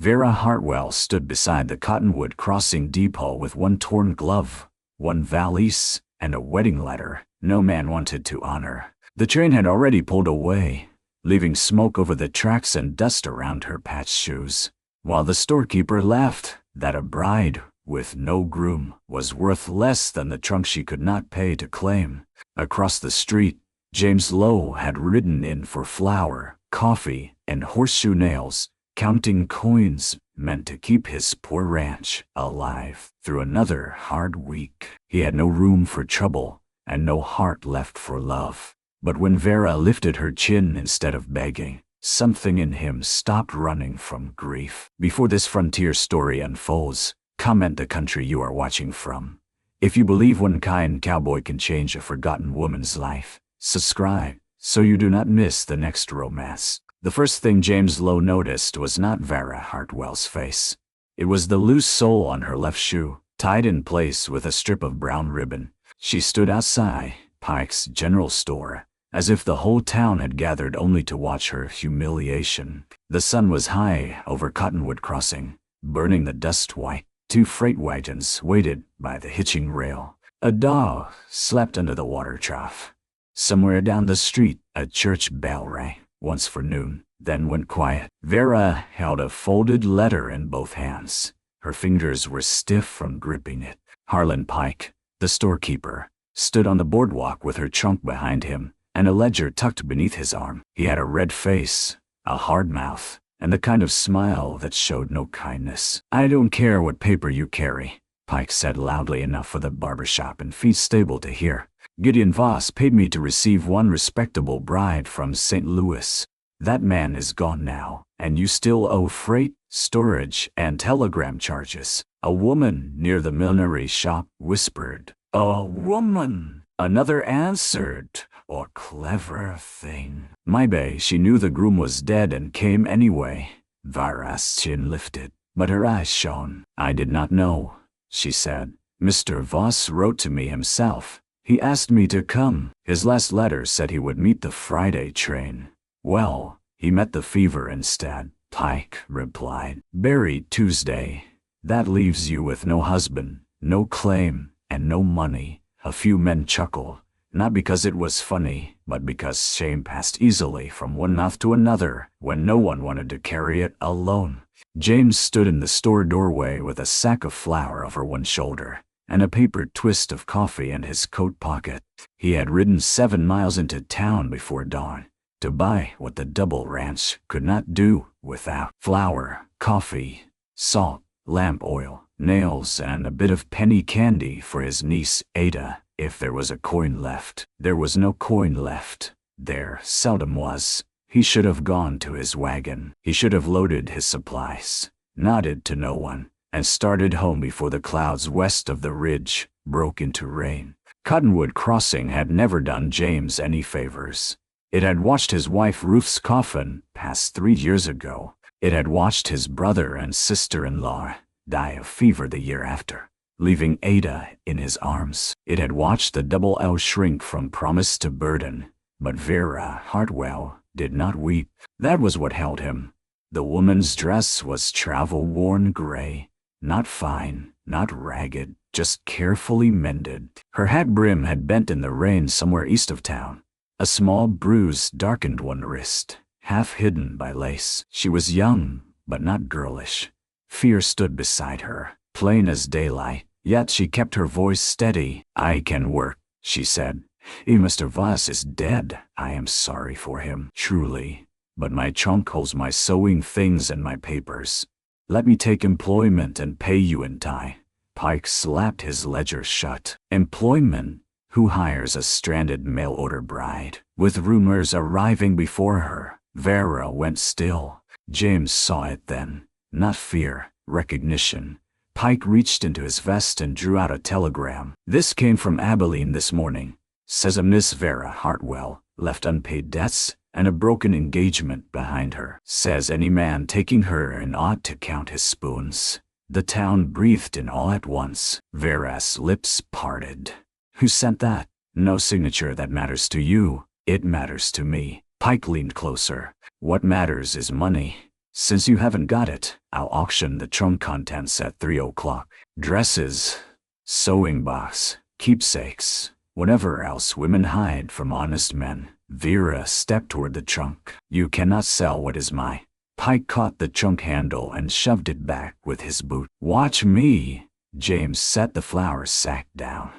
Vera Hartwell stood beside the Cottonwood Crossing depot with one torn glove, one valise, and a wedding letter no man wanted to honor. The train had already pulled away, leaving smoke over the tracks and dust around her patched shoes, while the storekeeper laughed that a bride with no groom was worth less than the trunk she could not pay to claim. Across the street, James Lowe had ridden in for flour, coffee, and horseshoe nails, counting coins meant to keep his poor ranch alive through another hard week. He had no room for trouble and no heart left for love. But when Vera lifted her chin instead of begging, something in him stopped running from grief. Before this frontier story unfolds, comment the country you are watching from. If you believe one kind cowboy can change a forgotten woman's life, subscribe so you do not miss the next romance. The first thing James Lowe noticed was not Vera Hartwell's face. It was the loose sole on her left shoe, tied in place with a strip of brown ribbon. She stood outside Pike's General Store, as if the whole town had gathered only to watch her humiliation. The sun was high over Cottonwood Crossing, burning the dust white. Two freight wagons waited by the hitching rail. A dog slept under the water trough. Somewhere down the street, a church bell rang, once for noon, then went quiet. Vera held a folded letter in both hands. Her fingers were stiff from gripping it. Harlan Pike, the storekeeper, stood on the boardwalk with her trunk behind him and a ledger tucked beneath his arm. He had a red face, a hard mouth, and the kind of smile that showed no kindness. "I don't care what paper you carry," Pike said loudly enough for the barbershop and feed stable to hear. "Gideon Voss paid me to receive one respectable bride from St. Louis. That man is gone now, and you still owe freight, storage, and telegram charges." A woman near the millinery shop whispered. "A woman," another answered. "Oh, clever thing." Maybe she knew the groom was dead and came anyway. Vera's chin lifted, but her eyes shone. "I did not know," she said. "Mr. Voss wrote to me himself. He asked me to come. His last letter said he would meet the Friday train." "Well, he met the fever instead," Pike replied. "Buried Tuesday. That leaves you with no husband, no claim, and no money." A few men chuckled, not because it was funny, but because shame passed easily from one mouth to another when no one wanted to carry it alone. James stood in the store doorway with a sack of flour over one shoulder and a papered twist of coffee in his coat pocket. He had ridden 7 miles into town before dawn to buy what the Double Ranch could not do without: flour, coffee, salt, lamp oil, nails, and a bit of penny candy for his niece Ada. If there was a coin left, there was no coin left. There seldom was. He should have gone to his wagon. He should have loaded his supplies, nodded to no one, and started home before the clouds west of the ridge broke into rain. Cottonwood Crossing had never done James any favors. It had watched his wife Ruth's coffin pass 3 years ago. It had watched his brother and sister-in-law die of fever the year after, leaving Ada in his arms. It had watched the Double L shrink from promise to burden, but Vera Hartwell did not weep. That was what held him. The woman's dress was travel-worn gray, not fine, not ragged, just carefully mended. Her hat brim had bent in the rain somewhere east of town. A small bruise darkened one wrist, half hidden by lace. She was young, but not girlish. Fear stood beside her, plain as daylight, yet she kept her voice steady. "I can work," she said. "If Mr. Voss is dead, I am sorry for him, truly. But my trunk holds my sewing things and my papers. Let me take employment and pay you in time." Pike slapped his ledger shut. Employment? Who hires a stranded mail-order bride? With rumors arriving before her, Vera went still. James saw it then. Not fear, recognition. Pike reached into his vest and drew out a telegram. "This came from Abilene this morning. Says a Miss Vera Hartwell left unpaid debts and a broken engagement behind her. Says any man taking her in ought to count his spoons." The town breathed in all at once. Vera's lips parted. "Who sent that?" "No signature that matters to you. It matters to me." Pike leaned closer. "What matters is money. Since you haven't got it, I'll auction the trunk contents at 3 o'clock. Dresses, sewing box, keepsakes, whatever else women hide from honest men. Vera stepped toward the trunk. You cannot sell what is mine. Pike caught the trunk handle and shoved it back with his boot. Watch me. James set the flour sack down.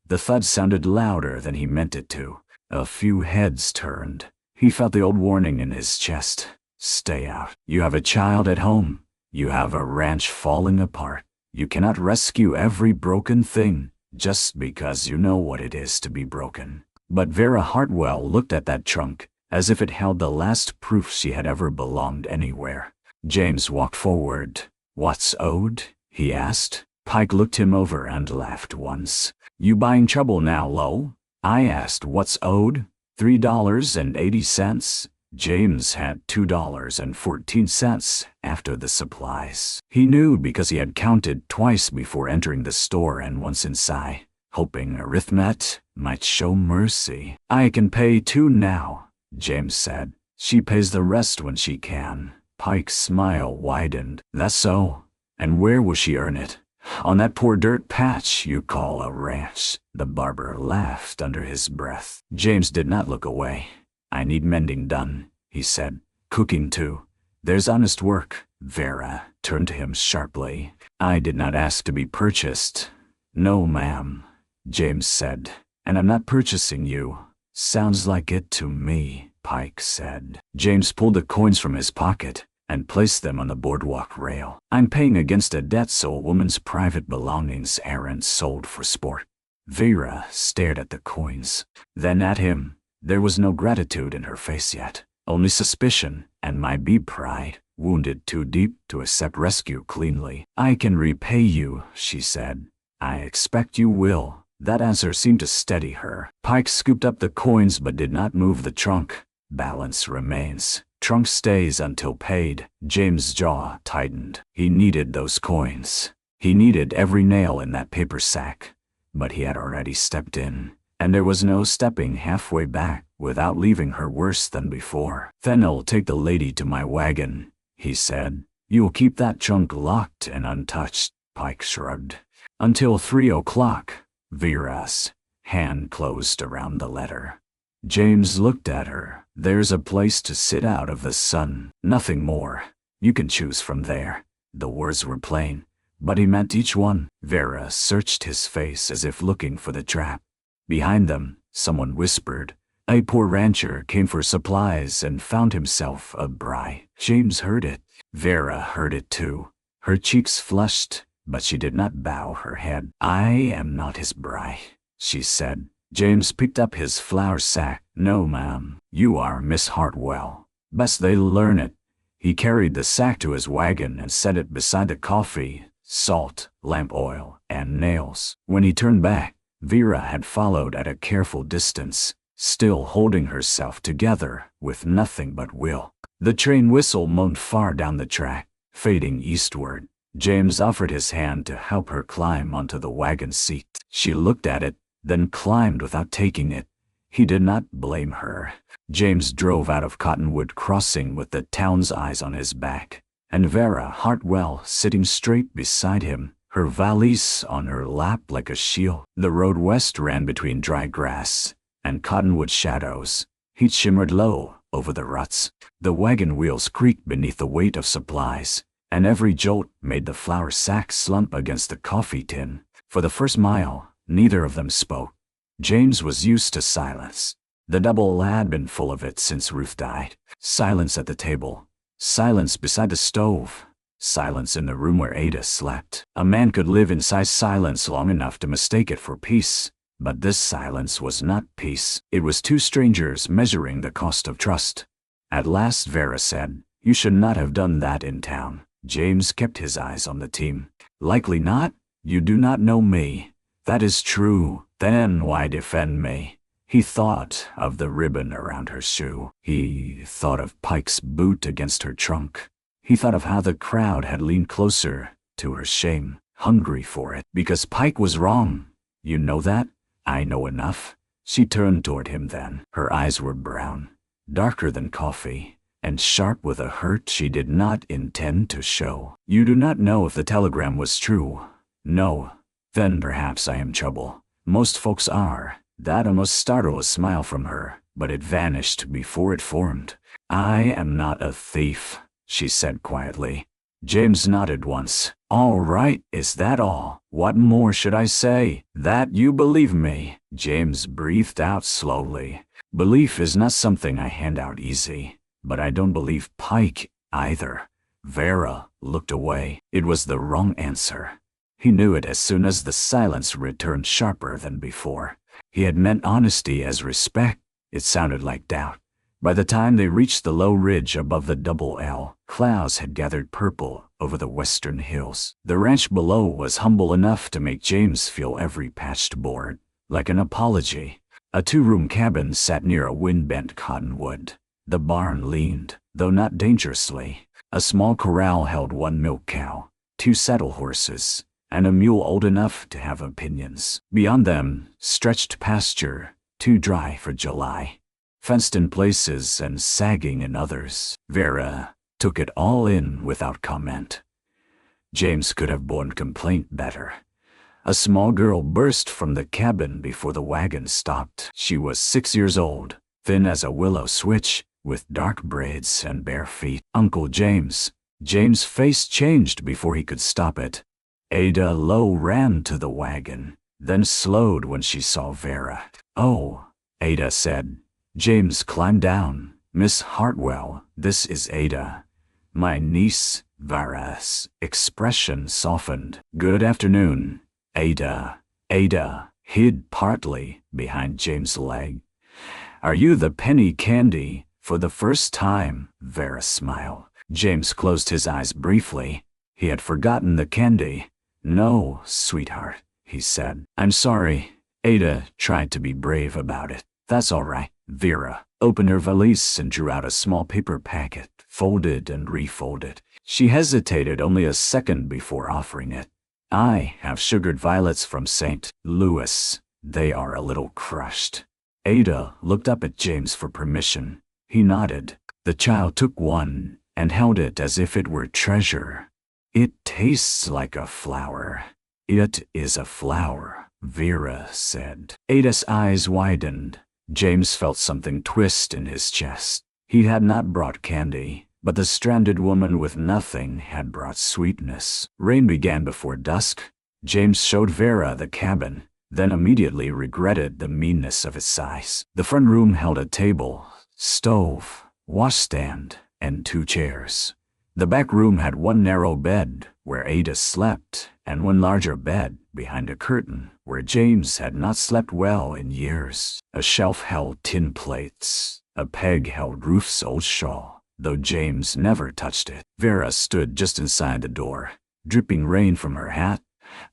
The thud sounded louder than he meant it to. A few heads turned. He felt the old warning in his chest. Stay out. You have a child at home. You have a ranch falling apart. You cannot rescue every broken thing just because you know what it is to be broken. But Vera Hartwell looked at that trunk as if it held the last proof she had ever belonged anywhere. James walked forward. What's owed? He asked. Pike looked him over and laughed once. You buying trouble now, Lo? I asked what's owed. $3.80. James had $2.14 after the supplies. He knew because he had counted twice before entering the store and once inside, hoping arithmetic might show mercy. I can pay $2 now, James said. She pays the rest when she can. Pike's smile widened. That's so. And where will she earn it? On that poor dirt patch you call a ranch. The barber laughed under his breath. James did not look away. I need mending done, he said. Cooking too. There's honest work. Vera turned to him sharply. I did not ask to be purchased. No, ma'am, James said. And I'm not purchasing you. Sounds like it to me, Pike said. James pulled the coins from his pocket and placed them on the boardwalk rail. I'm paying against a debt so a woman's private belongings aren't sold for sport. Vera stared at the coins, then at him. There was no gratitude in her face yet, only suspicion and my pride, wounded too deep to accept rescue cleanly. I can repay you, she said. I expect you will. That answer seemed to steady her. Pike scooped up the coins but did not move the trunk. Balance remains. Trunk stays until paid. James' jaw tightened. He needed those coins. He needed every nail in that paper sack. But he had already stepped in, and there was no stepping halfway back without leaving her worse than before. Then I'll take the lady to my wagon, he said. You'll keep that trunk locked and untouched, Pike shrugged. Until 3 o'clock. Vera's hand closed around the letter. James looked at her. There's a place to sit out of the sun. Nothing more. You can choose from there. The words were plain, but he meant each one. Vera searched his face as if looking for the trap. Behind them, someone whispered. A poor rancher came for supplies and found himself a bride. James heard it. Vera heard it too. Her cheeks flushed, but she did not bow her head. I am not his bride, she said. James picked up his flour sack. No, ma'am. You are Miss Hartwell. Best they learn it. He carried the sack to his wagon and set it beside the coffee, salt, lamp oil, and nails. When he turned back, Vera had followed at a careful distance, still holding herself together with nothing but will. The train whistle moaned far down the track, fading eastward. James offered his hand to help her climb onto the wagon seat. She looked at it, then climbed without taking it. He did not blame her. James drove out of Cottonwood Crossing with the town's eyes on his back, and Vera Hartwell sitting straight beside him, her valise on her lap like a shield. The road west ran between dry grass and cottonwood shadows. Heat shimmered low over the ruts. The wagon wheels creaked beneath the weight of supplies, and every jolt made the flour sack slump against the coffee tin. For the first mile, neither of them spoke. James was used to silence. The double had been full of it since Ruth died. Silence at the table. Silence beside the stove. Silence in the room where Ada slept. A man could live inside silence long enough to mistake it for peace. But this silence was not peace. It was two strangers measuring the cost of trust. At last Vera said, You should not have done that in town. James kept his eyes on the team. Likely not. You do not know me. That is true. Then why defend me? He thought of the ribbon around her shoe. He thought of Pike's boot against her trunk. He thought of how the crowd had leaned closer to her shame, hungry for it. Because Pike was wrong. You know that? I know enough. She turned toward him then. Her eyes were brown, darker than coffee, and sharp with a hurt she did not intend to show. "You do not know if the telegram was true?" "No." "Then perhaps I am trouble. Most folks are." That almost startled a smile from her, but it vanished before it formed. "I am not a thief," she said quietly. James nodded once. "All right, is that all? What more should I say? That you believe me?" James breathed out slowly. "Belief is not something I hand out easy, but I don't believe Pike either." Vera looked away. It was the wrong answer. He knew it as soon as the silence returned sharper than before. He had meant honesty as respect. It sounded like doubt. By the time they reached the low ridge above the double L, clouds had gathered purple over the western hills. The ranch below was humble enough to make James feel every patched board like an apology. A two-room cabin sat near a wind-bent cottonwood. The barn leaned, though not dangerously. A small corral held one milk cow, two saddle horses, and a mule old enough to have opinions. Beyond them stretched pasture, too dry for July, fenced in places and sagging in others. Vera took it all in without comment. James could have borne complaint better. A small girl burst from the cabin before the wagon stopped. She was 6 years old, thin as a willow switch, with dark braids and bare feet. "Uncle James." James' face changed before he could stop it. Ada Lowe ran to the wagon, then slowed when she saw Vera. "Oh," Ada said. James climbed down. "Miss Hartwell, this is Ada. My niece." Vera's expression softened. "Good afternoon, Ada." Ada hid partly behind James' leg. "Are you the penny candy for the first time?" Vera smiled. James closed his eyes briefly. He had forgotten the candy. "No, sweetheart," he said. "I'm sorry." Ada tried to be brave about it. "That's all right." Vera opened her valise and drew out a small paper packet, folded and refolded. She hesitated only a second before offering it. "I have sugared violets from St. Louis. They are a little crushed." Ada looked up at James for permission. He nodded. The child took one and held it as if it were treasure. "It tastes like a flower." "It is a flower," Vera said. Ada's eyes widened. James felt something twist in his chest. He had not brought candy, but the stranded woman with nothing had brought sweetness. Rain began before dusk. James showed Vera the cabin, then immediately regretted the meanness of its size. The front room held a table, stove, washstand, and 2 chairs. The back room had one narrow bed, where Ada slept, and one larger bed behind a curtain, where James had not slept well in years. A shelf held tin plates. A peg held Ruth's old shawl, though James never touched it. Vera stood just inside the door, dripping rain from her hat.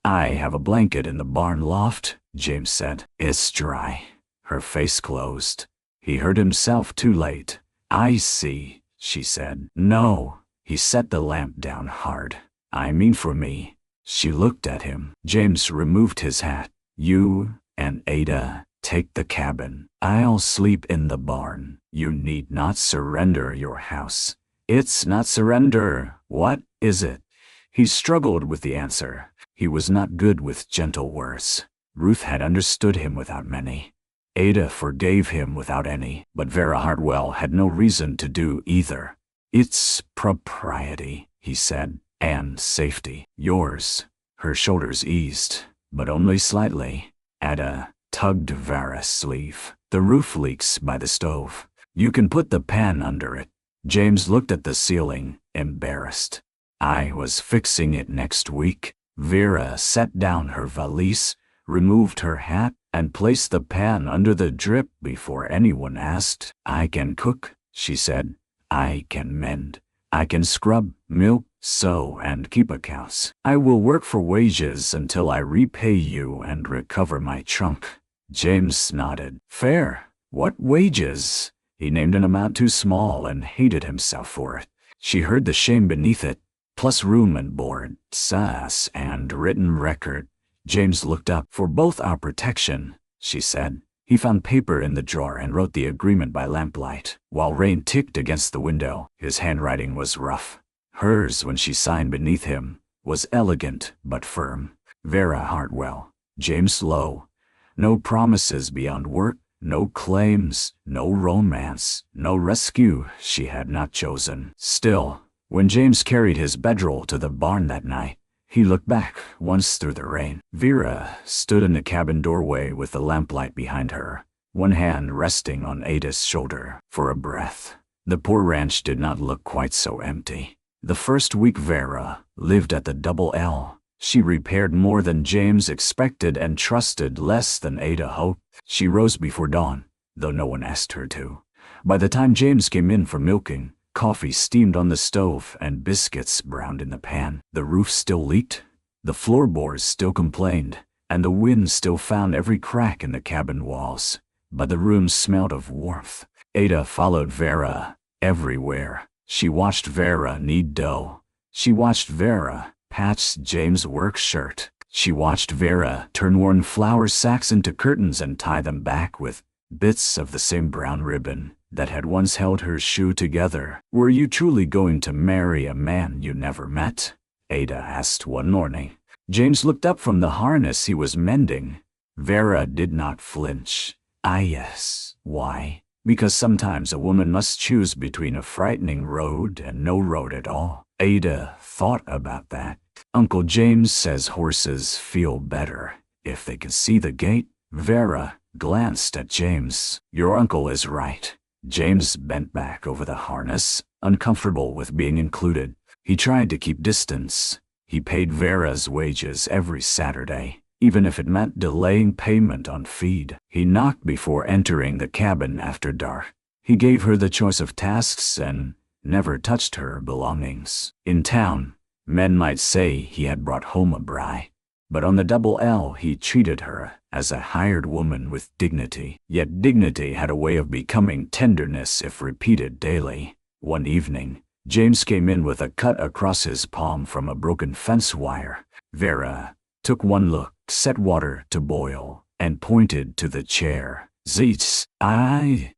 "I have a blanket in the barn loft," James said. "It's dry." Her face closed. He heard himself too late. "I see," she said. "No." He set the lamp down hard. "I mean for me." She looked at him. James removed his hat. "You and Ada take the cabin. I'll sleep in the barn. You need not surrender your house." "It's not surrender. What is it?" He struggled with the answer. He was not good with gentle words. Ruth had understood him without many. Ada forgave him without any, but Vera Hartwell had no reason to do either. "It's propriety," he said, "and safety. Yours." Her shoulders eased, but only slightly. Ada tugged Vera's sleeve. "The roof leaks by the stove. You can put the pan under it." James looked at the ceiling, embarrassed. "I was fixing it next week." Vera set down her valise, removed her hat, and placed the pan under the drip before anyone asked. "I can cook," she said. "I can mend. I can scrub, milk, sew, and keep accounts. I will work for wages until I repay you and recover my trunk." James nodded. "Fair. What wages?" He named an amount too small and hated himself for it. She heard the shame beneath it, plus room and board, SAS, and written record. James looked up. "For both our protection," she said. He found paper in the drawer and wrote the agreement by lamplight. While rain ticked against the window, his handwriting was rough. Hers, when she signed beneath him, was elegant but firm. Vera Hartwell, James Lowe. No promises beyond work, no claims, no romance, no rescue she had not chosen. Still, when James carried his bedroll to the barn that night, he looked back once through the rain. Vera stood in the cabin doorway with the lamplight behind her, one hand resting on Ada's shoulder for a breath. The poor ranch did not look quite so empty. The first week Vera lived at the Double L. She repaired more than James expected and trusted less than Ada hoped. She rose before dawn, though no one asked her to. By the time James came in for milking, coffee steamed on the stove and biscuits browned in the pan. The roof still leaked, the floorboards still complained, and the wind still found every crack in the cabin walls. But the room smelled of warmth. Ada followed Vera everywhere. She watched Vera knead dough. She watched Vera patch James' work shirt. She watched Vera turn worn flour sacks into curtains and tie them back with bits of the same brown ribbon that had once held her shoe together. "Were you truly going to marry a man you never met?" Ada asked one morning. James looked up from the harness he was mending. Vera did not flinch. "Ah, yes. Why? Because sometimes a woman must choose between a frightening road and no road at all." Ada thought about that. "Uncle James says horses feel better if they can see the gate." Vera glanced at James. "Your uncle is right." James bent back over the harness, uncomfortable with being included. He tried to keep distance. He paid Vera's wages every Saturday, even if it meant delaying payment on feed. He knocked before entering the cabin after dark. He gave her the choice of tasks and never touched her belongings. In town, men might say he had brought home a bride, but on the Double L he treated her as a hired woman with dignity. Yet dignity had a way of becoming tenderness if repeated daily. One evening, James came in with a cut across his palm from a broken fence wire. Vera took one look, set water to boil, and pointed to the chair. "Zeets,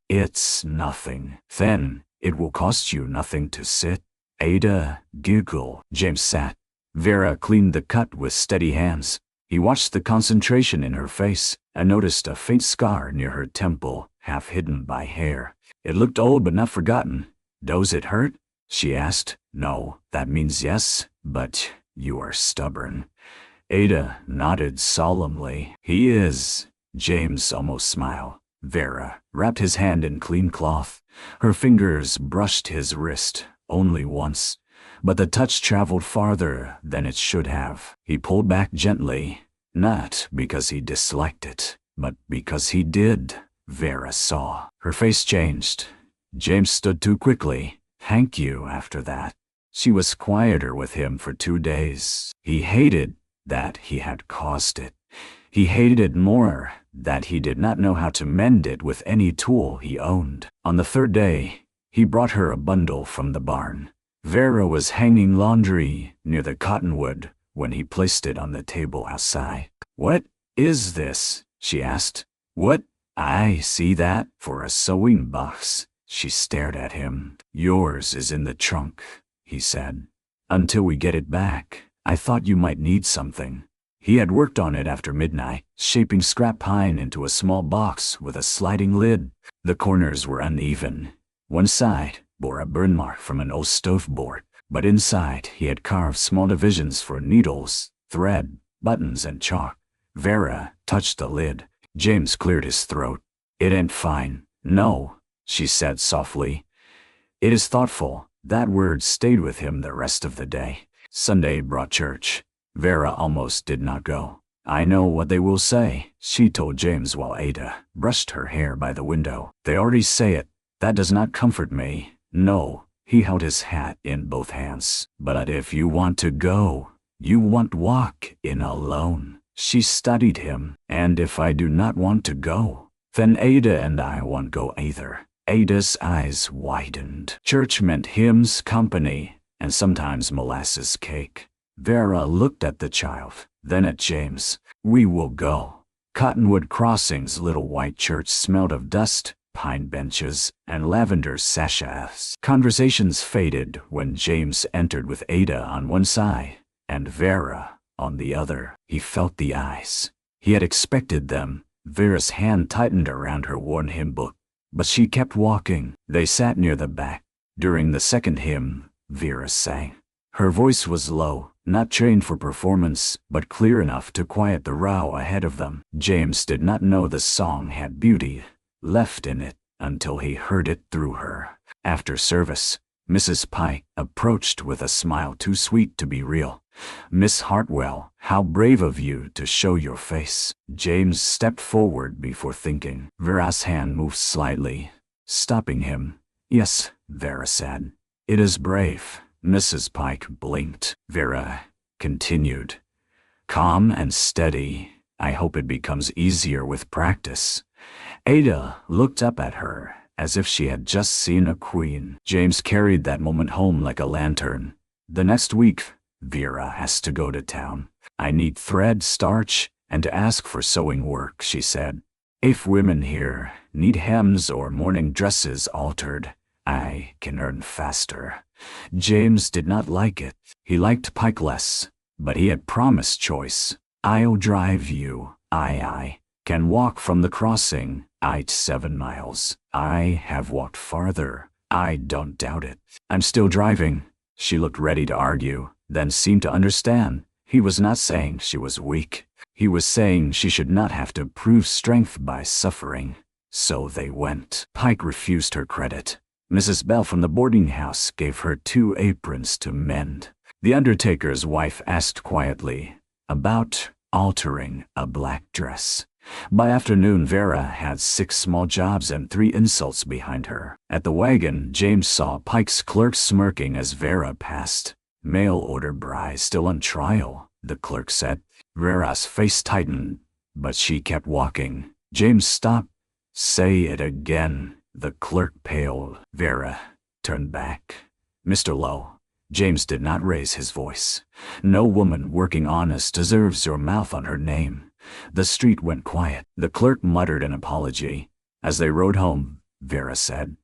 it's nothing. Then it will cost you nothing to sit." Ada giggled. James sat. Vera cleaned the cut with steady hands. He watched the concentration in her face and noticed a faint scar near her temple, half hidden by hair. It looked old but not forgotten. "Does it hurt?" she asked. "No, that means yes, but you are stubborn." Ada nodded solemnly. "He is." James almost smiled. Vera wrapped his hand in clean cloth. Her fingers brushed his wrist only once, but the touch traveled farther than it should have. He pulled back gently, not because he disliked it, but because he did. Vera saw. Her face changed. James stood too quickly. "Thank you." After that, she was quieter with him for 2 days. He hated that he had caused it. He hated it more that he did not know how to mend it with any tool he owned. On the 3rd day, he brought her a bundle from the barn. Vera was hanging laundry near the cottonwood when he placed it on the table outside. "What is this?" she asked. "What? I see that for a sewing box." She stared at him. "Yours is in the trunk," he said. "Until we get it back. I thought you might need something." He had worked on it after midnight, shaping scrap pine into a small box with a sliding lid. The corners were uneven. One side bore a burn mark from an old stove board, but inside he had carved small divisions for needles, thread, buttons, and chalk. Vera touched the lid. James cleared his throat. "It ain't fine." "No," she said softly. "It is thoughtful." That word stayed with him the rest of the day. Sunday brought church. Vera almost did not go. "I know what they will say," she told James while Ada brushed her hair by the window. "They already say it. That does not comfort me." "No." He held his hat in both hands. "But if you want to go, you won't walk in alone." She studied him. "And if I do not want to go, then Ada and I won't go either." Ada's eyes widened. Church meant hymns, company, and sometimes molasses cake. Vera looked at the child, then at James. "We will go." Cottonwood Crossing's little white church smelled of dust, pine benches, and lavender sachets. Conversations faded when James entered with Ada on one side and Vera on the other. He felt the eyes. He had expected them. Vera's hand tightened around her worn hymn book, but she kept walking. They sat near the back. During the second hymn, Vera sang. Her voice was low, not trained for performance, but clear enough to quiet the row ahead of them. James did not know the song had beauty left in it until he heard it through her. After service, Mrs. Pike approached with a smile too sweet to be real. "Miss Hartwell, how brave of you to show your face." James stepped forward before thinking. Vera's hand moved slightly, stopping him. "Yes," Vera said. "It is brave." Mrs. Pike blinked. Vera continued, "Calm and steady. I hope it becomes easier with practice." Ada looked up at her as if she had just seen a queen. James carried that moment home like a lantern. "The next week, Vera has to go to town. I need thread, starch, and to ask for sewing work," she said. "If women here need hems or morning dresses altered, I can earn faster." James did not like it. He liked Pike less, but he had promised choice. "I'll drive you. I can walk from the crossing. It's 7 miles. I have walked farther. I don't doubt it." "I'm still driving." She looked ready to argue, then seemed to understand. He was not saying she was weak. He was saying she should not have to prove strength by suffering. So they went. Pike refused her credit. Mrs. Bell from the boarding house gave her 2 aprons to mend. The undertaker's wife asked quietly about altering a black dress. By afternoon, Vera had 6 small jobs and 3 insults behind her. At the wagon, James saw Pike's clerk smirking as Vera passed. "Mail order bride still on trial," the clerk said. Vera's face tightened, but she kept walking. James stopped. "Say it again." The clerk paled. Vera turned back. "Mr. Lowe." James did not raise his voice. "No woman working honest deserves your mouth on her name." The street went quiet. The clerk muttered an apology. As they rode home, Vera said,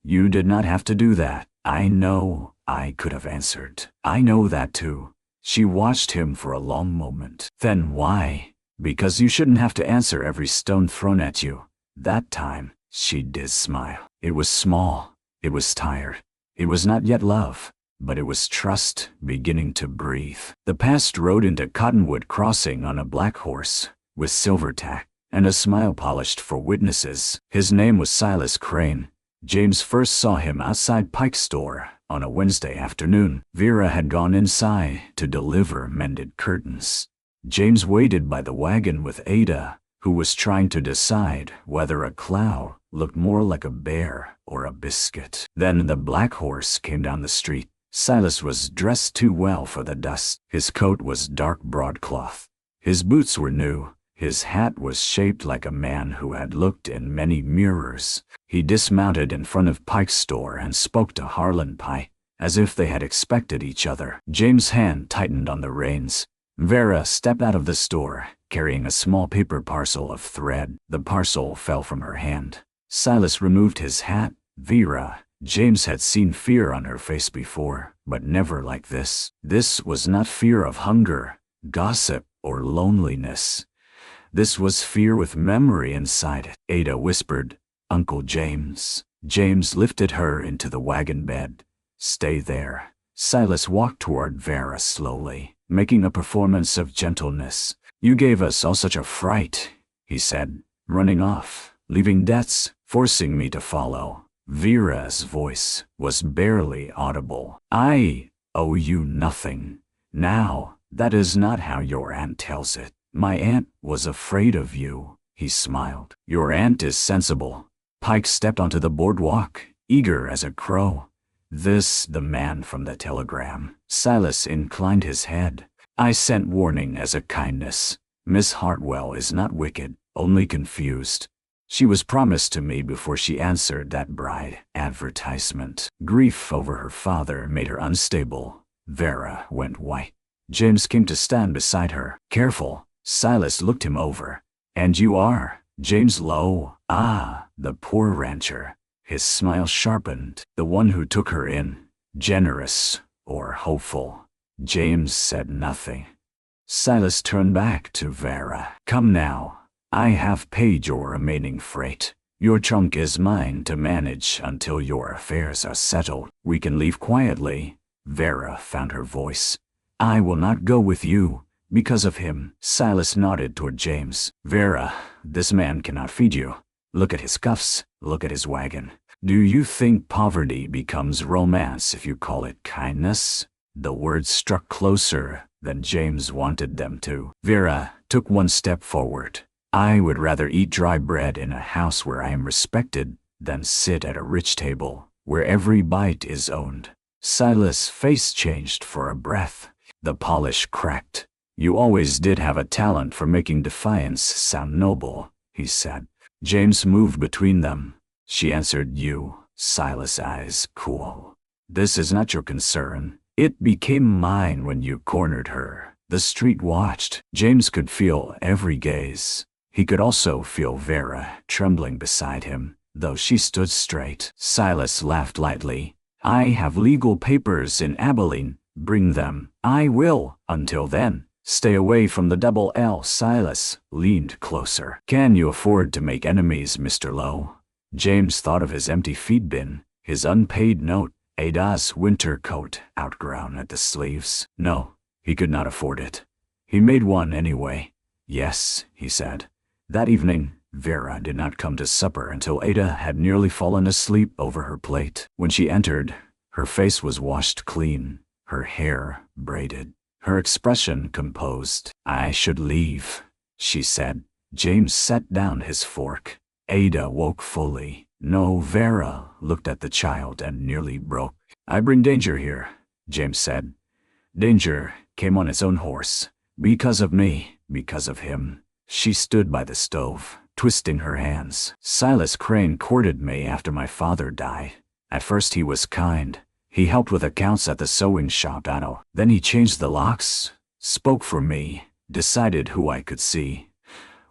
"You did not have to do that. I know I could have answered." "I know that too." She watched him for a long moment. "Then why?" "Because you shouldn't have to answer every stone thrown at you." That time, she did smile. It was small. It was tired. It was not yet love, but it was trust beginning to breathe. The past rode into Cottonwood Crossing on a black horse, with silver tack, and a smile polished for witnesses. His name was Silas Crane. James first saw him outside Pike's store on a Wednesday afternoon. Vera had gone inside to deliver mended curtains. James waited by the wagon with Ada, who was trying to decide whether a cloud looked more like a bear or a biscuit. Then the black horse came down the street. Silas was dressed too well for the dust. His coat was dark broadcloth. His boots were new. His hat was shaped like a man who had looked in many mirrors. He dismounted in front of Pike's store and spoke to Harlan Pike, as if they had expected each other. James' hand tightened on the reins. Vera stepped out of the store, carrying a small paper parcel of thread. The parcel fell from her hand. Silas removed his hat. Vera. James had seen fear on her face before, but never like this. This was not fear of hunger, gossip, or loneliness. This was fear with memory inside it. Ada whispered, "Uncle James." James lifted her into the wagon bed. "Stay there." Silas walked toward Vera slowly, making a performance of gentleness. "You gave us all such a fright," he said, running off, leaving debts, forcing me to follow. Vera's voice was barely audible. "I owe you nothing. Now, that is not how your aunt tells it. My aunt was afraid of you," he smiled. "Your aunt is sensible." Pike stepped onto the boardwalk, eager as a crow. "This, the man from the telegram." Silas inclined his head. "I sent warning as a kindness. Miss Hartwell is not wicked, only confused. She was promised to me before she answered that bride advertisement." Grief over her father made her unstable. Vera went white. James came to stand beside her. "Careful." Silas looked him over. And you are James Lowe. Ah, the poor rancher. His smile sharpened. The one who took her in. Generous or hopeful. James said nothing. Silas turned back to Vera. Come now. I have paid your remaining freight. Your trunk is mine to manage until your affairs are settled. We can leave quietly. Vera found her voice. I will not go with you. Because of him. Silas nodded toward James. Vera, this man cannot feed you. Look at his cuffs. Look at his wagon. Do you think poverty becomes romance if you call it kindness? The words struck closer than James wanted them to. Vera took one step forward. I would rather eat dry bread in a house where I am respected than sit at a rich table where every bite is owned. Silas' face changed for a breath. The polish cracked. You always did have a talent for making defiance sound noble, he said. James moved between them. She answered you. Silas' eyes cool. This is not your concern. It became mine when you cornered her. The street watched. James could feel every gaze. He could also feel Vera trembling beside him, though she stood straight. Silas laughed lightly. I have legal papers in Abilene. Bring them. I will. Until then, stay away from the double L. Silas leaned closer. Can you afford to make enemies, Mr. Lowe? James thought of his empty feed bin, his unpaid note, Ada's winter coat outgrown at the sleeves. No, he could not afford it. He made one anyway. Yes, he said. That evening, Vera did not come to supper until Ada had nearly fallen asleep over her plate. When she entered, her face was washed clean, her hair braided, her expression composed. I should leave, she said. James set down his fork. Ada woke fully. No, Vera looked at the child and nearly broke. I bring danger here, James said. Danger came on its own horse. Because of me, because of him. She stood by the stove, twisting her hands. Silas Crane courted me after my father died. At first he was kind. He helped with accounts at the sewing shop, Anno. Then he changed the locks, spoke for me, decided who I could see.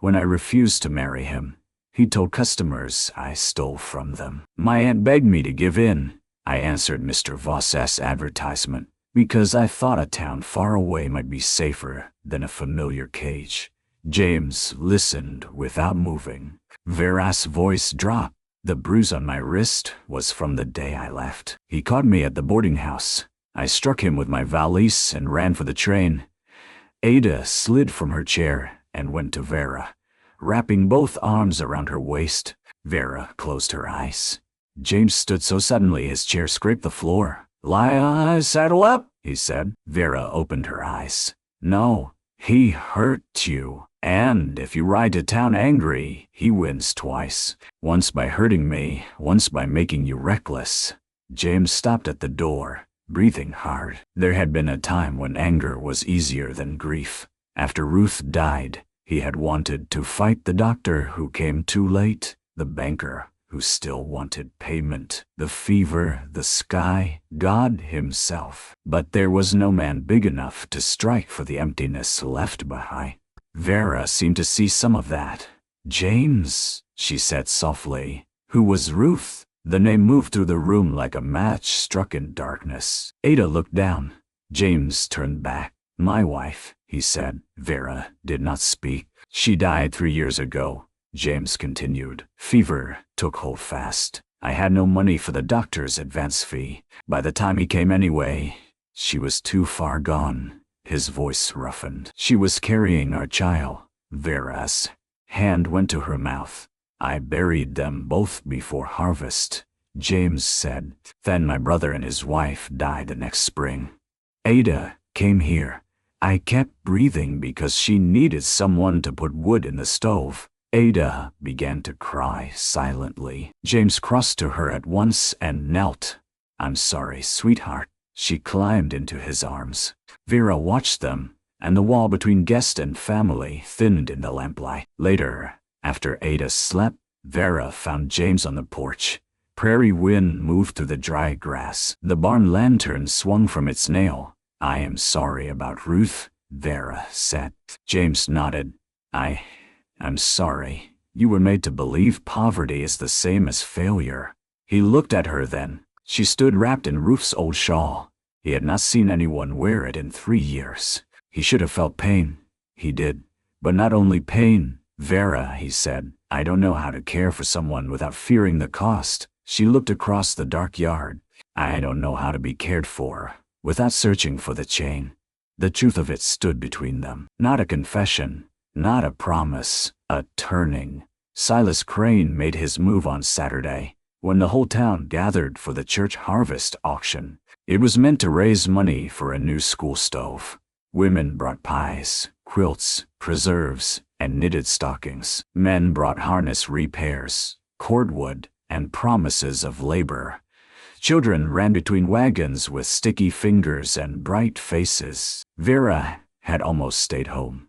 When I refused to marry him, he told customers I stole from them. My aunt begged me to give in. I answered Mr. Voss's advertisement because I thought a town far away might be safer than a familiar cage. James listened without moving. Vera's voice dropped. The bruise on my wrist was from the day I left. He caught me at the boarding house. I struck him with my valise and ran for the train. Ada slid from her chair and went to Vera, wrapping both arms around her waist. Vera closed her eyes. James stood so suddenly his chair scraped the floor. Saddle up, he said. Vera opened her eyes. No, he hurt you. And if you ride to town angry, he wins twice. Once by hurting me, once by making you reckless. James stopped at the door, breathing hard. There had been a time when anger was easier than grief. After Ruth died, he had wanted to fight the doctor who came too late, the banker who still wanted payment, the fever, the sky, God himself. But there was no man big enough to strike for the emptiness left behind. Vera seemed to see some of that. James, she said softly. Who was Ruth? The name moved through the room like a match struck in darkness. Ada looked down. James turned back. My wife, he said. Vera did not speak. She died 3 years ago, James continued. Fever took hold fast. I had no money for the doctor's advance fee. By the time he came anyway, she was too far gone. His voice roughened. She was carrying our child. Vera's hand went to her mouth. I buried them both before harvest, James said. Then my brother and his wife died the next spring. Ada came here. I kept breathing because she needed someone to put wood in the stove. Ada began to cry silently. James crossed to her at once and knelt. I'm sorry, sweetheart. She climbed into his arms. Vera watched them, and the wall between guest and family thinned in the lamplight. Later, after Ada slept, Vera found James on the porch. Prairie wind moved through the dry grass. The barn lantern swung from its nail. I am sorry about Ruth, Vera said. James nodded. I I'm sorry. You were made to believe poverty is the same as failure. He looked at her then. She stood wrapped in Ruth's old shawl. He had not seen anyone wear it in 3 years. He should have felt pain. He did. But not only pain. Vera, he said, I don't know how to care for someone without fearing the cost. She looked across the dark yard. I don't know how to be cared for without searching for the chain. The truth of it stood between them. Not a confession, not a promise, a turning. Silas Crane made his move on Saturday, when the whole town gathered for the church harvest auction. It was meant to raise money for a new school stove. Women brought pies, quilts, preserves, and knitted stockings. Men brought harness repairs, cordwood, and promises of labor. Children ran between wagons with sticky fingers and bright faces. Vera had almost stayed home.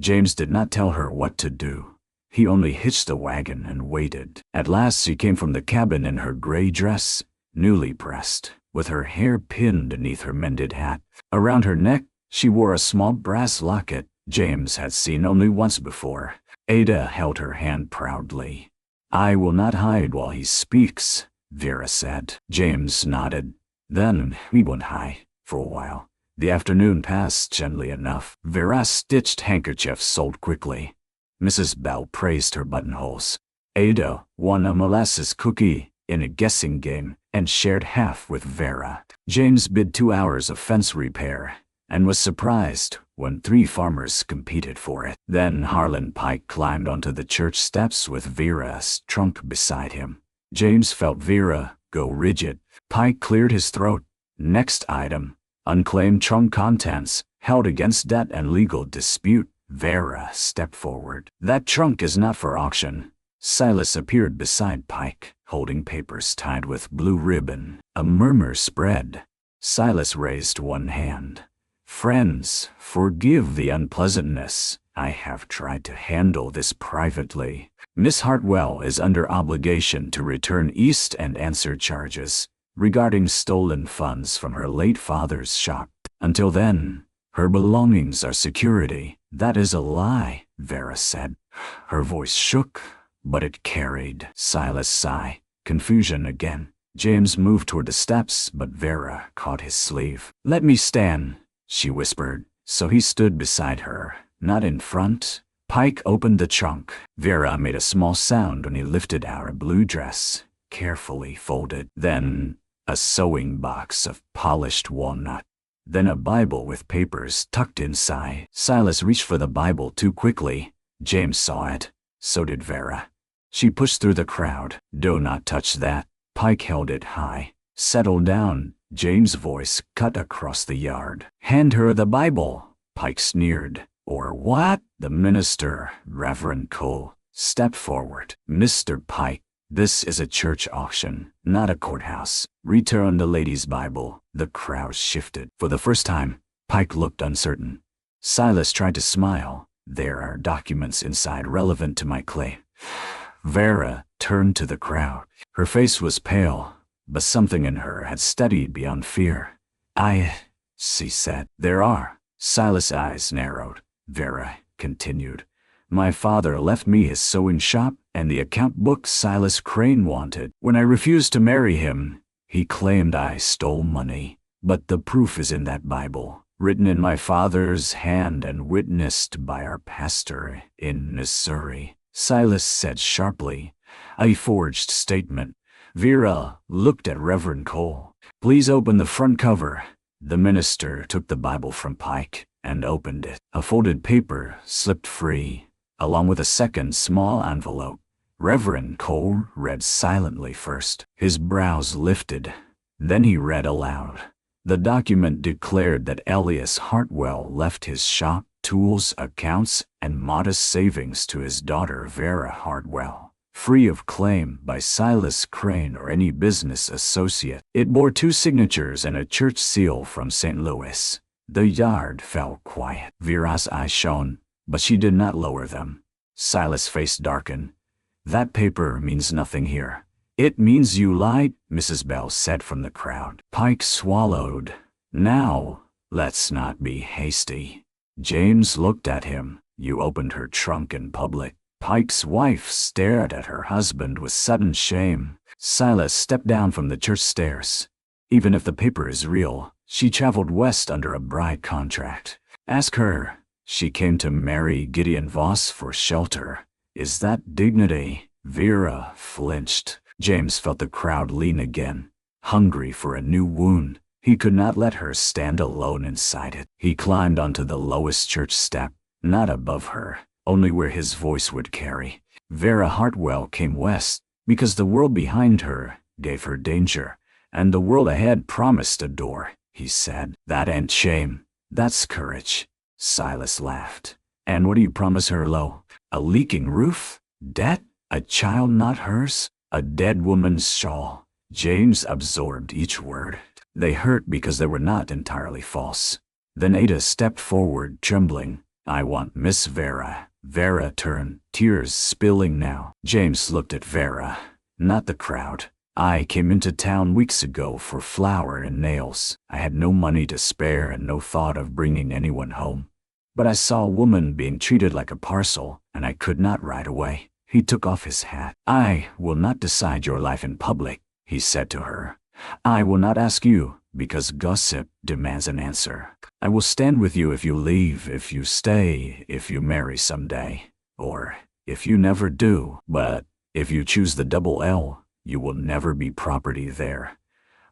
James did not tell her what to do. He only hitched the wagon and waited. At last she came from the cabin in her gray dress, newly pressed, with her hair pinned beneath her mended hat. Around her neck, she wore a small brass locket James had seen only once before. Ada held her hand proudly. I will not hide while he speaks, Vera said. James nodded. Then we went high for a while. The afternoon passed gently enough. Vera's stitched handkerchiefs sold quickly. Mrs. Bell praised her buttonholes. Ada won a molasses cookie in a guessing game and shared half with Vera. James bid 2 hours of fence repair and was surprised when 3 farmers competed for it. Then Harlan Pike climbed onto the church steps with Vera's trunk beside him. James felt Vera go rigid. Pike cleared his throat. Next item, unclaimed trunk contents, held against debt and legal dispute. Vera stepped forward. That trunk is not for auction. Silas appeared beside Pike, holding papers tied with blue ribbon. A murmur spread. Silas raised one hand. Friends, forgive the unpleasantness. I have tried to handle this privately. Miss Hartwell is under obligation to return east and answer charges regarding stolen funds from her late father's shop. Until then, her belongings are security. That is a lie, Vera said. Her voice shook, but it carried. Silas sighed. Confusion again. James moved toward the steps, but Vera caught his sleeve. Let me stand, she whispered. So he stood beside her, not in front. Pike opened the trunk. Vera made a small sound when he lifted out a blue dress, carefully folded. Then a sewing box of polished walnut. Then a Bible with papers tucked inside. Silas reached for the Bible too quickly. James saw it. So did Vera. She pushed through the crowd. Do not touch that. Pike held it high. Settle down. James' voice cut across the yard. Hand her the Bible. Pike sneered. Or what? The minister, Reverend Cole, stepped forward. Mr. Pike, this is a church auction, not a courthouse. Return the lady's Bible. The crowd shifted. For the first time, Pike looked uncertain. Silas tried to smile. There are documents inside relevant to my claim. Vera turned to the crowd. Her face was pale, but something in her had steadied beyond fear. She said. There are. Silas' eyes narrowed. Vera continued. My father left me his sewing shop and the account book Silas Crane wanted. When I refused to marry him, he claimed I stole money. But the proof is in that Bible, written in my father's hand and witnessed by our pastor in Missouri. Silas said sharply, a forged statement. Vera looked at Reverend Cole. Please open the front cover. The minister took the Bible from Pike and opened it. A folded paper slipped free, along with a second small envelope. Reverend Cole read silently first. His brows lifted. Then he read aloud. The document declared that Elias Hartwell left his shop, tools, accounts, and modest savings to his daughter Vera Hartwell, free of claim by Silas Crane or any business associate. It bore 2 signatures and a church seal from St. Louis. The yard fell quiet. Vera's eyes shone, but she did not lower them. Silas' face darkened. That paper means nothing here. It means you lied, Mrs. Bell said from the crowd. Pike swallowed. Now, let's not be hasty. James looked at him. You opened her trunk in public. Pike's wife stared at her husband with sudden shame. Silas stepped down from the church stairs. Even if the paper is real, she traveled west under a bride contract. Ask her. She came to marry Gideon Voss for shelter. Is that dignity? Vera flinched. James felt the crowd lean again, hungry for a new wound. He could not let her stand alone inside it. He climbed onto the lowest church step, not above her, only where his voice would carry. Vera Hartwell came west because the world behind her gave her danger, and the world ahead promised a door. He said, "That ain't shame. That's courage." Silas laughed. "And what do you promise her, Lo? A leaking roof? Debt? A child not hers? A dead woman's shawl?" James absorbed each word. They hurt because they were not entirely false. Then Ada stepped forward, trembling. "I want Miss Vera." Vera turned, tears spilling now. James looked at Vera, not the crowd. "I came into town weeks ago for flour and nails. I had no money to spare and no thought of bringing anyone home. But I saw a woman being treated like a parcel, and I could not ride away." He took off his hat. "I will not decide your life in public," he said to her. "I will not ask you, because gossip demands an answer. I will stand with you if you leave, if you stay, if you marry someday, or if you never do. But if you choose the double L, you will never be property there."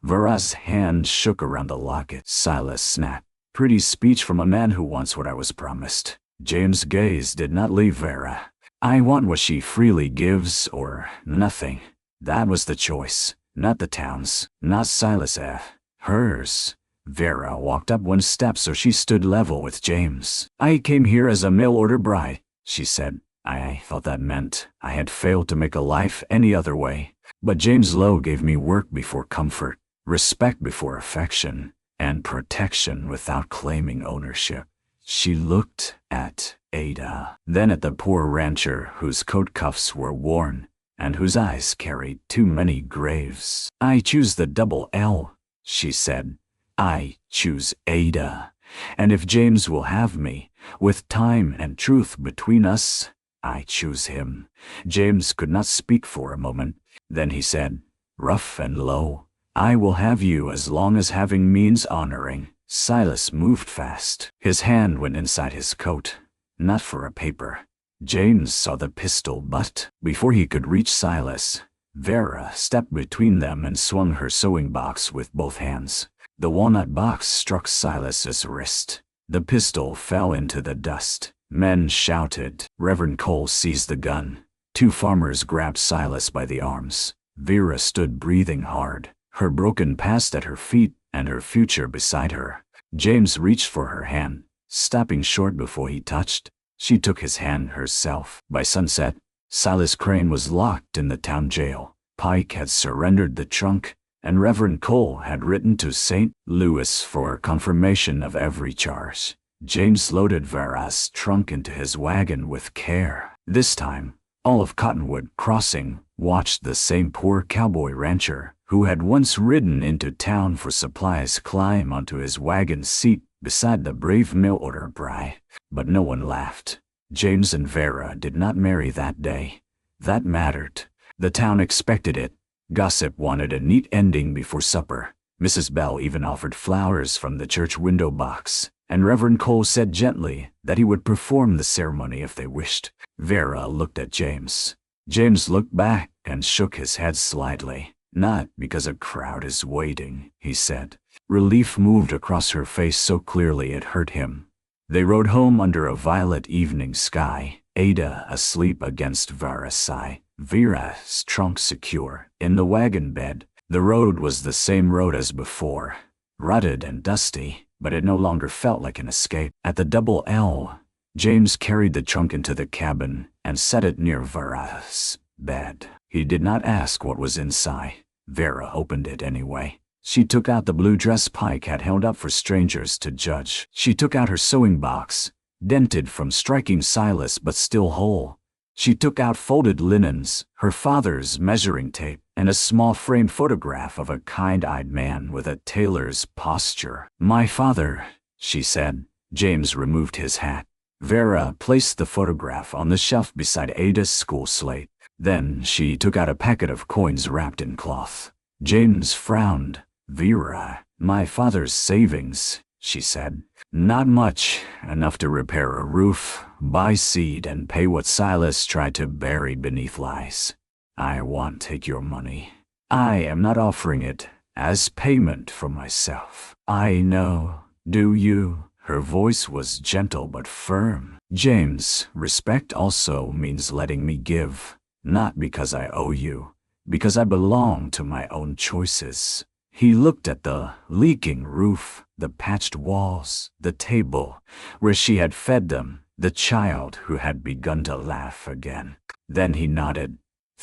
Vera's hand shook around the locket. Silas snapped. "Pretty speech from a man who wants what I was promised." James' gaze did not leave Vera. "I want what she freely gives, or nothing." That was the choice. Not the town's, not Silas F. Hers. Vera walked up one step so she stood level with James. "I came here as a mail-order bride," she said. "I thought that meant I had failed to make a life any other way. But James Lowe gave me work before comfort, respect before affection, and protection without claiming ownership." She looked at Ada, then at the poor rancher whose coat cuffs were worn, and whose eyes carried too many graves. "I choose the double L," she said. "I choose Ada. And if James will have me, with time and truth between us, I choose him." James could not speak for a moment. Then he said, rough and low, "I will have you as long as having means honoring." Silas moved fast. His hand went inside his coat, not for a paper. James saw the pistol butt. Before he could reach Silas, Vera stepped between them and swung her sewing box with both hands. The walnut box struck Silas's wrist. The pistol fell into the dust. Men shouted. Reverend Cole seized the gun. Two farmers grabbed Silas by the arms. Vera stood breathing hard, her broken past at her feet and her future beside her. James reached for her hand, stopping short before he touched. She took his hand herself. By sunset, Silas Crane was locked in the town jail. Pike had surrendered the trunk, and Reverend Cole had written to St. Louis for confirmation of every charge. James loaded Vera's trunk into his wagon with care. This time, all of Cottonwood Crossing watched the same poor cowboy rancher who had once ridden into town for supplies climb onto his wagon seat beside the brave mail-order bride. But no one laughed. James and Vera did not marry that day. That mattered. The town expected it. Gossip wanted a neat ending before supper. Mrs. Bell even offered flowers from the church window box, and Reverend Cole said gently that he would perform the ceremony if they wished. Vera looked at James. James looked back and shook his head slightly. "Not because a crowd is waiting," he said. Relief moved across her face so clearly it hurt him. They rode home under a violet evening sky, Ada asleep against Vera's side, Vera's trunk secure in the wagon bed. The road was the same road as before, rutted and dusty, but it no longer felt like an escape. At the double L, James carried the trunk into the cabin and set it near Vera's bed. He did not ask what was inside. Vera opened it anyway. She took out the blue dress Pike had held up for strangers to judge. She took out her sewing box, dented from striking Silas but still whole. She took out folded linens, her father's measuring tape, and a small framed photograph of a kind-eyed man with a tailor's posture. "My father," she said. James removed his hat. Vera placed the photograph on the shelf beside Ada's school slate. Then she took out a packet of coins wrapped in cloth. James frowned. "Vera, my father's savings," she said. "Not much, enough to repair a roof, buy seed, and pay what Silas tried to bury beneath lies. I won't take your money. I am not offering it as payment for myself. I know. Do you?" Her voice was gentle but firm. "James, respect also means letting me give. Not because I owe you, because I belong to my own choices." He looked at the leaking roof, the patched walls, the table where she had fed them, the child who had begun to laugh again. Then he nodded.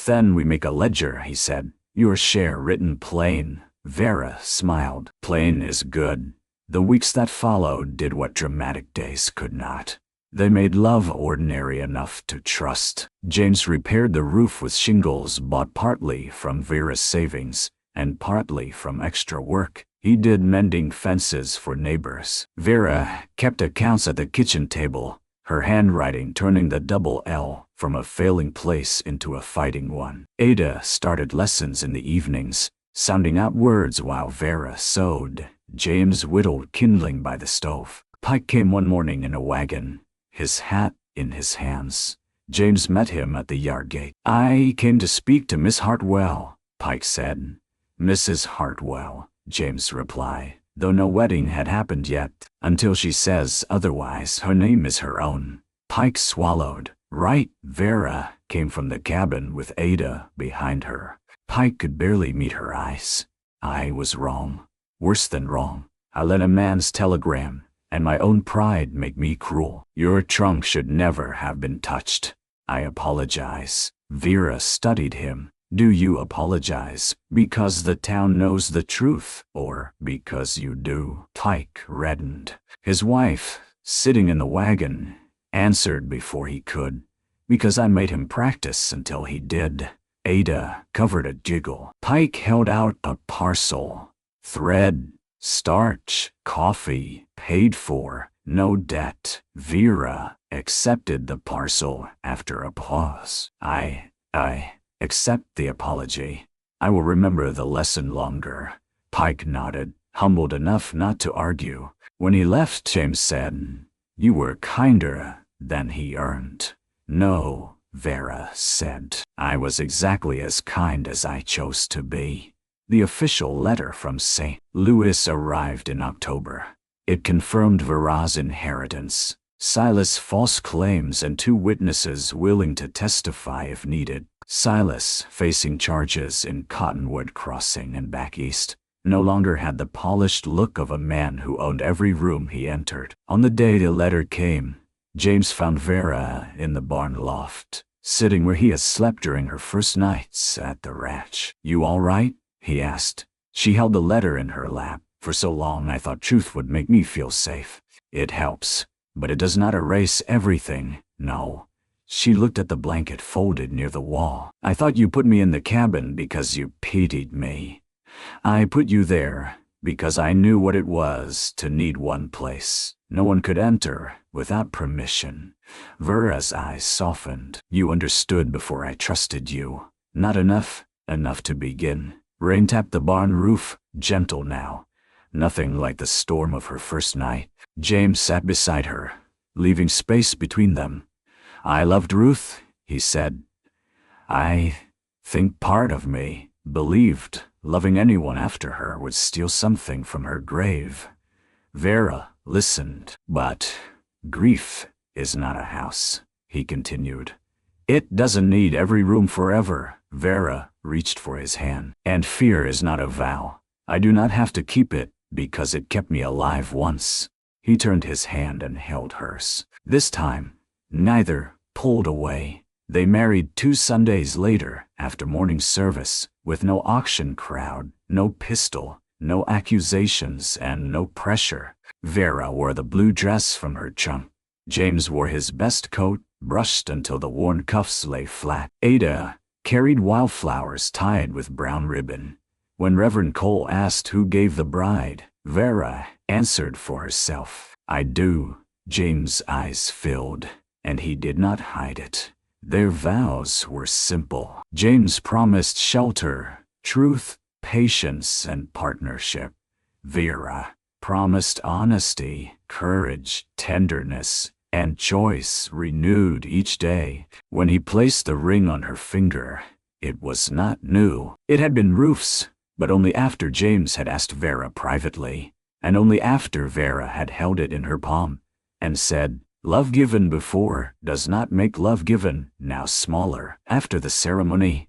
"Then we make a ledger," he said. "Your share written plain." Vera smiled. "Plain is good." The weeks that followed did what dramatic days could not. They made love ordinary enough to trust. James repaired the roof with shingles bought partly from Vera's savings and partly from extra work. He did mending fences for neighbors. Vera kept accounts at the kitchen table, her handwriting turning the double L from a failing place into a fighting one. Ada started lessons in the evenings, sounding out words while Vera sewed. James whittled kindling by the stove. Pike came one morning in a wagon, his hat in his hands. James met him at the yard gate. "I came to speak to Miss Hartwell," Pike said. "Mrs. Hartwell," James replied, though no wedding had happened yet. "Until she says otherwise, her name is her own." Pike swallowed. "Right." Vera came from the cabin with Ada behind her. Pike could barely meet her eyes. "I was wrong. Worse than wrong. I let a man's telegram and my own pride make me cruel. Your trunk should never have been touched. I apologize." Vera studied him. "Do you apologize because the town knows the truth, or because you do?" Pike reddened. His wife, sitting in the wagon, answered before he could. "Because I made him practice until he did." Ada covered a giggle. Pike held out a parcel. Thread, starch, coffee, paid for, no debt. Vera accepted the parcel after a pause. I accept the apology. I will remember the lesson longer." Pike nodded, humbled enough not to argue. When he left, James said, "You were kinder than he earned." "No," Vera said. "I was exactly as kind as I chose to be." The official letter from St. Louis arrived in October. It confirmed Vera's inheritance, Silas' false claims, and 2 witnesses willing to testify if needed. Silas, facing charges in Cottonwood Crossing and back east, no longer had the polished look of a man who owned every room he entered. On the day the letter came, James found Vera in the barn loft, sitting where he had slept during her first nights at the ranch. "You all right?" he asked. She held the letter in her lap. "For so long I thought truth would make me feel safe. It helps, but it does not erase everything. No." She looked at the blanket folded near the wall. "I thought you put me in the cabin because you pitied me. I put you there because I knew what it was to need one place. No one could enter without permission." Vera's eyes softened. "You understood before I trusted you. Not enough to begin." Rain tapped the barn roof, gentle now. Nothing like the storm of her first night. James sat beside her, leaving space between them. "I loved Ruth," he said. "I think part of me believed loving anyone after her would steal something from her grave." Vera listened. "But grief is not a house," he continued. "It doesn't need every room forever." Vera reached for his hand. "And fear is not a vow. I do not have to keep it because it kept me alive once." He turned his hand and held hers. This time, neither pulled away. They married 2 Sundays later, after morning service, with no auction crowd, no pistol, no accusations, and no pressure. Vera wore the blue dress from her trunk. James wore his best coat, brushed until the worn cuffs lay flat. Ada carried wildflowers tied with brown ribbon. When Reverend Cole asked who gave the bride, Vera answered for herself. "I do." James' eyes filled, and he did not hide it. Their vows were simple. James promised shelter, truth, patience, and partnership. Vera promised honesty, courage, tenderness, and choice renewed each day. When he placed the ring on her finger, it was not new. It had been Rufe's, but only after James had asked Vera privately, and only after Vera had held it in her palm and said, "Love given before does not make love given now smaller." After the ceremony,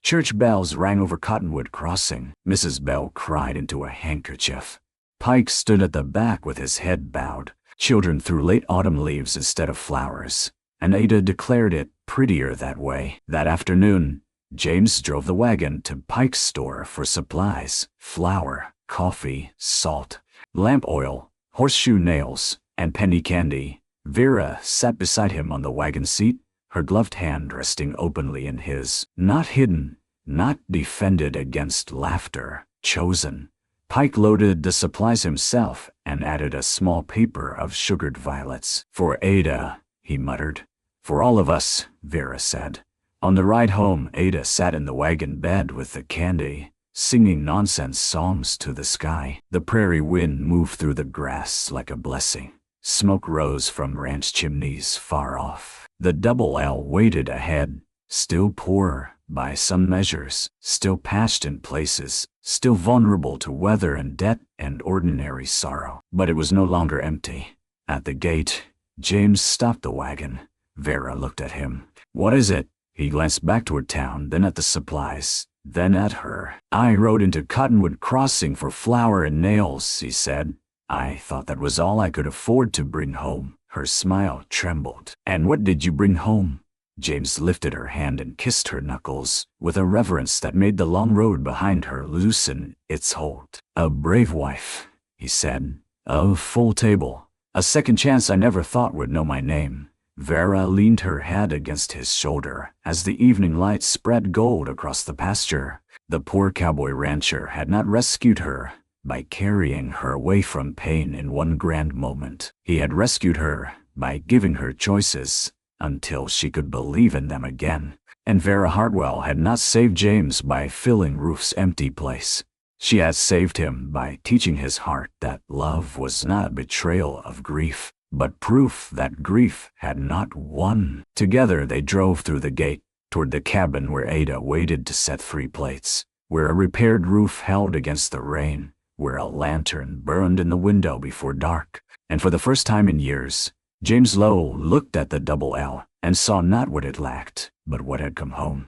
church bells rang over Cottonwood Crossing. Mrs. Bell cried into a handkerchief. Pike stood at the back with his head bowed. Children threw late autumn leaves instead of flowers, and Ada declared it prettier that way. That afternoon, James drove the wagon to Pike's store for supplies: flour, coffee, salt, lamp oil, horseshoe nails, and penny candy. Vera sat beside him on the wagon seat, her gloved hand resting openly in his. Not hidden, not defended against laughter, chosen. Pike loaded the supplies himself and added a small paper of sugared violets. "For Ada," he muttered. "For all of us," Vera said. On the ride home, Ada sat in the wagon bed with the candy, singing nonsense songs to the sky. The prairie wind moved through the grass like a blessing. Smoke rose from ranch chimneys far off. The double L waited ahead, still poor by some measures, still patched in places, still vulnerable to weather and debt and ordinary sorrow. But it was no longer empty. At the gate, James stopped the wagon. Vera looked at him. "What is it?" He glanced back toward town, then at the supplies, then at her. "I rode into Cottonwood Crossing for flour and nails," he said. "I thought that was all I could afford to bring home." Her smile trembled. "And what did you bring home?" James lifted her hand and kissed her knuckles with a reverence that made the long road behind her loosen its hold. "A brave wife," he said. "A full table. A second chance I never thought would know my name." Vera leaned her head against his shoulder as the evening light spread gold across the pasture. The poor cowboy rancher had not rescued her by carrying her away from pain in one grand moment. He had rescued her by giving her choices until she could believe in them again. And Vera Hartwell had not saved James by filling Rufe's empty place. She had saved him by teaching his heart that love was not a betrayal of grief, but proof that grief had not won. Together they drove through the gate toward the cabin where Ada waited to set 3 plates, where a repaired roof held against the rain, where a lantern burned in the window before dark. And for the first time in years, James Lowe looked at the double L and saw not what it lacked, but what had come home.